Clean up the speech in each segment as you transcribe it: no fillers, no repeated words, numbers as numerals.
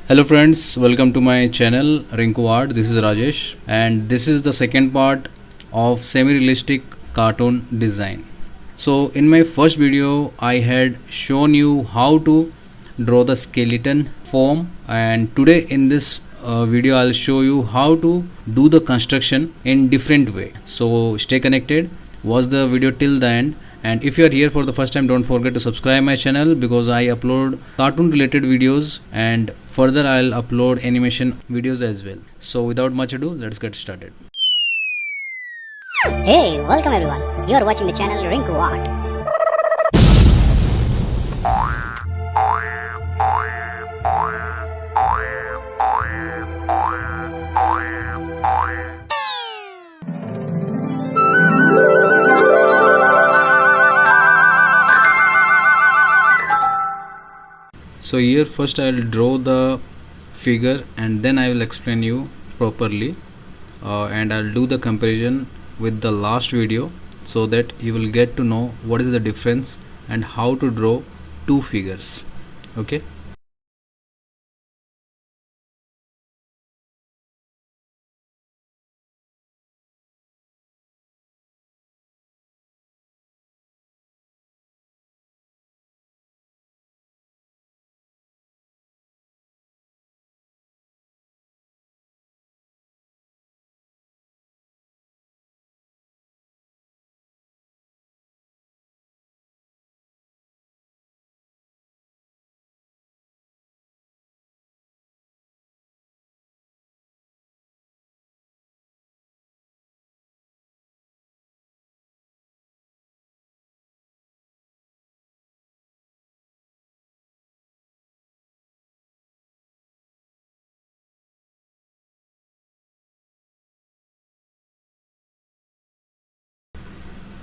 Hello friends, welcome to my channel Rinku Art. This is Rajesh and this is the second part of semi-realistic cartoon design. So in my first video I had shown you how to draw the skeleton form, and today in this video I'll show you how to do the construction in different way. So stay connected, watch the video till the end. And if you are here for the first time, don't forget to subscribe my channel because I upload cartoon related videos and further I'll upload animation videos as well. So without much ado, let's get started. Hey, welcome everyone. You are watching the channel Rinku Art. So here first I will draw the figure and then I will explain you properly and I'll do the comparison with the last video so that you will get to know what is the difference and how to draw two figures. Okay.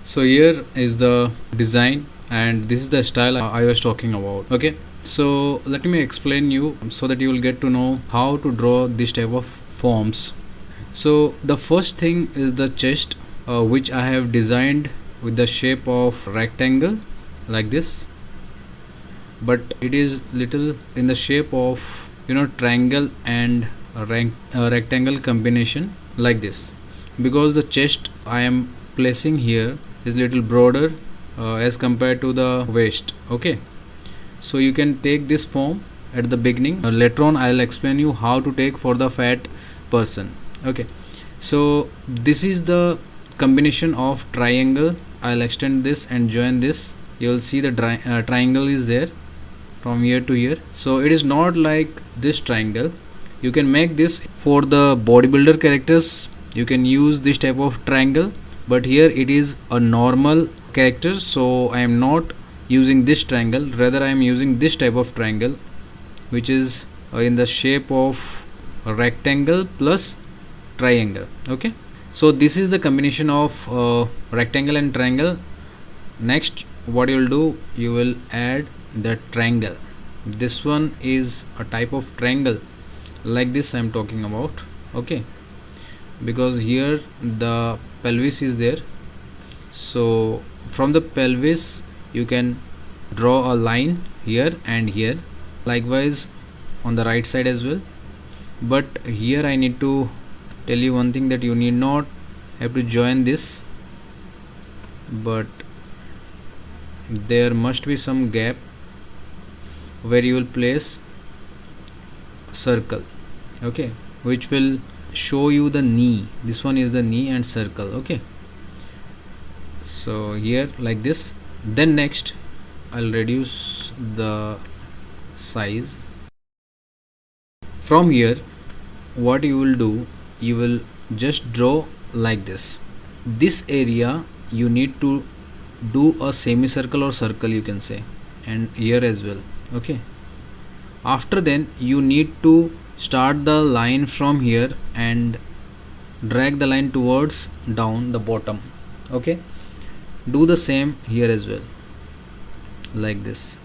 So here is the design and this is the style I was talking about. Okay, so let me explain you so that you will get to know how to draw this type of forms. So the first thing is the chest, which I have designed with the shape of rectangle like this, but it is little in the shape of triangle and rectangle combination like this, because the chest I am placing here is little broader as compared to the waist. Okay, so you can take this form at the beginning. Later on I'll explain you how to take for the fat person. Okay, so this is the combination of triangle. I'll extend this and join this. You'll see the triangle is there from here to here. So it is not like this triangle. You can make this for the bodybuilder characters. You can use this type of triangle, but here it is a normal character, so I am not using this triangle, rather I am using this type of triangle which is in the shape of a rectangle plus triangle. Okay, so this is the combination of rectangle and triangle. Next what you will do, you will add the triangle. This one is a type of triangle like this I am talking about. Okay, because here the pelvis is there, so from the pelvis you can draw a line here and here, likewise on the right side as well. But here I need to tell you one thing, that you need not have to join this, but there must be some gap where you will place circle, okay, which will show you the knee. This one is the knee and circle. Okay, so here like this. Then next I'll reduce the size. From here what you will do, you will just draw like this. This area you need to do a semicircle or circle, you can say, and here as well. Okay, after then you need to start the line from here and drag the line towards down the bottom. Okay, do the same here as well like this.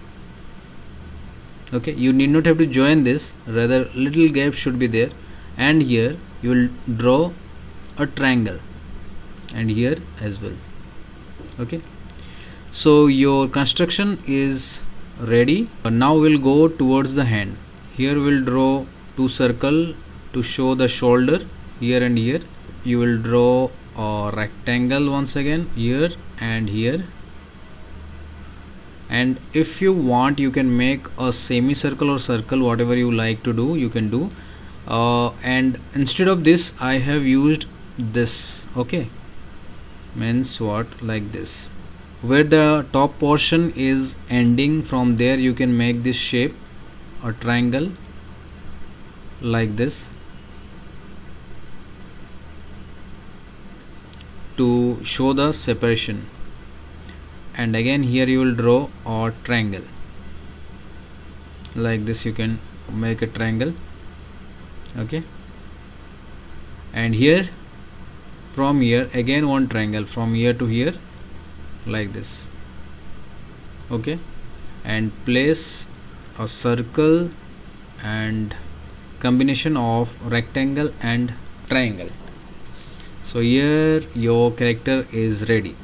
Okay, you need not have to join this, rather little gap should be there, and here you will draw a triangle and here as well. Okay, so your construction is ready. Now we'll go towards the hand. Here we'll draw two circle to show the shoulder here and here. You will draw a rectangle once again here and here. And if you want, you can make a semicircle or circle, whatever you like to do, you can do. And instead of this, I have used this. Okay, means what, like this, where the top portion is ending. From there you can make this shape, a triangle, like this, to show the separation. And again here you will draw a triangle like this. You can make a triangle. Okay, and here, from here again one triangle from here to here, like this. Okay, and place a circle and combination of rectangle and triangle. So here your character is ready.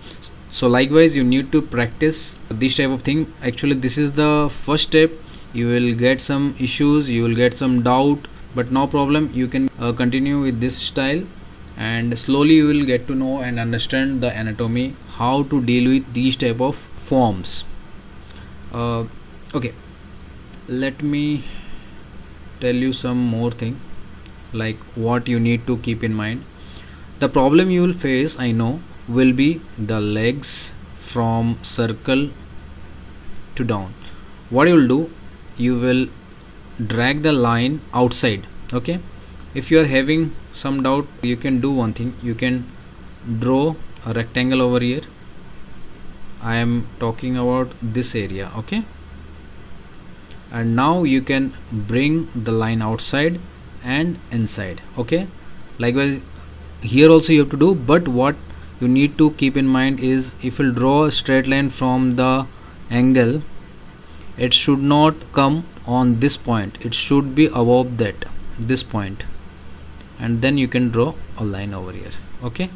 So likewise you need to practice this type of thing. Actually this is the first step. You will get some issues, you will get some doubt, but no problem, you can continue with this style, and slowly you will get to know and understand the anatomy, how to deal with these type of forms. Okay, let me tell you some more thing, like what you need to keep in mind. The problem you will face, I know, will be the legs from circle to down. What you will do, you will drag the line outside. Okay, if you are having some doubt, you can do one thing. You can draw a rectangle over here. I am talking about this area. Okay, and now you can bring the line outside and inside. Okay, likewise here also you have to do, but what you need to keep in mind is, if you draw a straight line from the angle, it should not come on this point, it should be above that, this point, and then you can draw a line over here. Okay,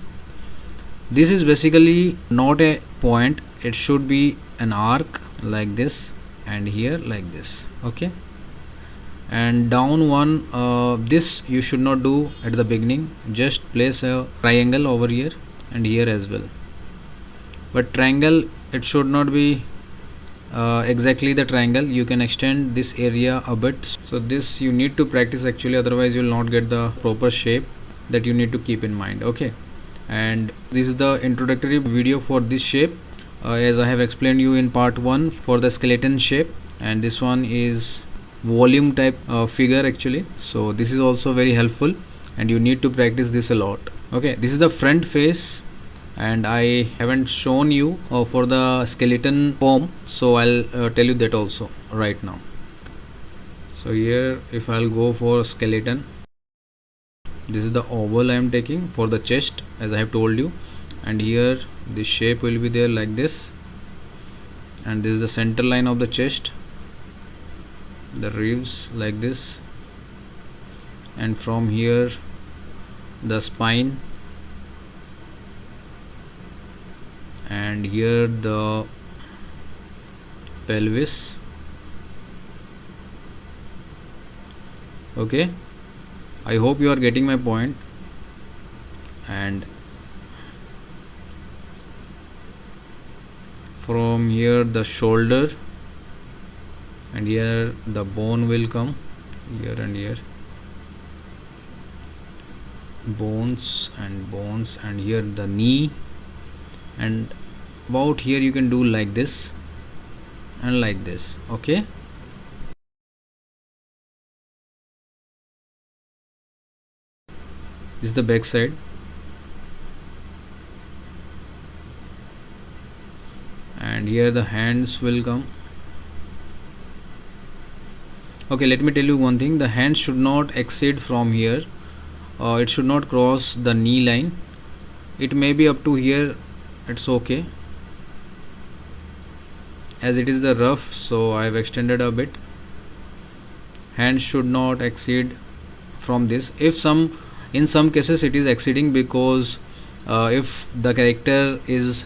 this is basically not a point, it should be an arc like this, and here like this. Okay, and down one, this you should not do at the beginning, just place a triangle over here and here as well. But triangle, it should not be exactly the triangle, you can extend this area a bit. So this you need to practice actually, otherwise you will not get the proper shape that you need to keep in mind. Okay, and this is the introductory video for this shape, as I have explained you in part 1 for the skeleton shape, and this one is volume type figure actually. So this is also very helpful and you need to practice this a lot. Okay, this is the front face, and I haven't shown you for the skeleton form, so I'll tell you that also right now. So here, if I'll go for skeleton, this is the oval I am taking for the chest, as I have told you, and here this shape will be there like this, and this is the center line of the chest, the ribs like this, and from here the spine, and here the pelvis. Okay, I hope you are getting my point. And from here the shoulder, and here the bone will come here and here, bones and bones, and here the knee, and about here you can do like this and like this. Okay, this is the back side, and here the hands will come. Okay, let me tell you one thing, the hands should not exceed from here, it should not cross the knee line. It may be up to here, it's okay, as it is the rough, so I have extended a bit. Hands should not exceed from this. In some cases it is exceeding, because if the character is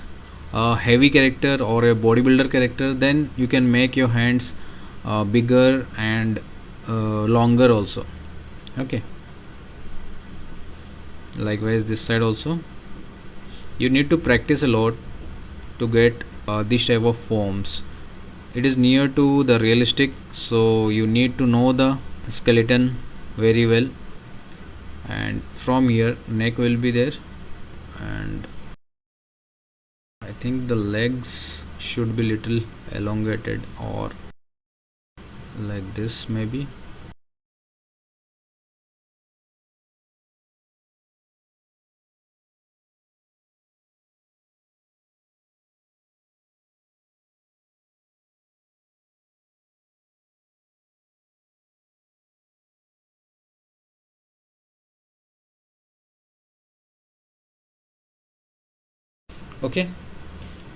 a heavy character or a bodybuilder character, then you can make your hands bigger and longer also. Okay, likewise this side also. You need to practice a lot to get this type of forms. It is near to the realistic, so you need to know the skeleton very well. And from here neck will be there, and I think the legs should be little elongated or like this maybe. Okay,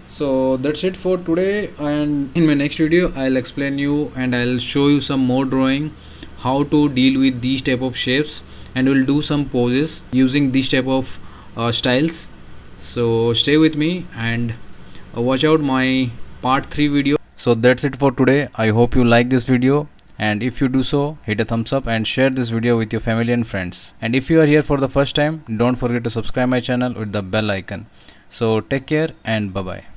so that's it for today, and in my next video I'll explain you and I'll show you some more drawing, how to deal with these type of shapes, and we'll do some poses using these type of styles. So stay with me and watch out my part 3 video. So that's it for today. I hope you like this video, and if you do so, hit a thumbs up and share this video with your family and friends. And if you are here for the first time, don't forget to subscribe my channel with the bell icon. So take care and bye bye.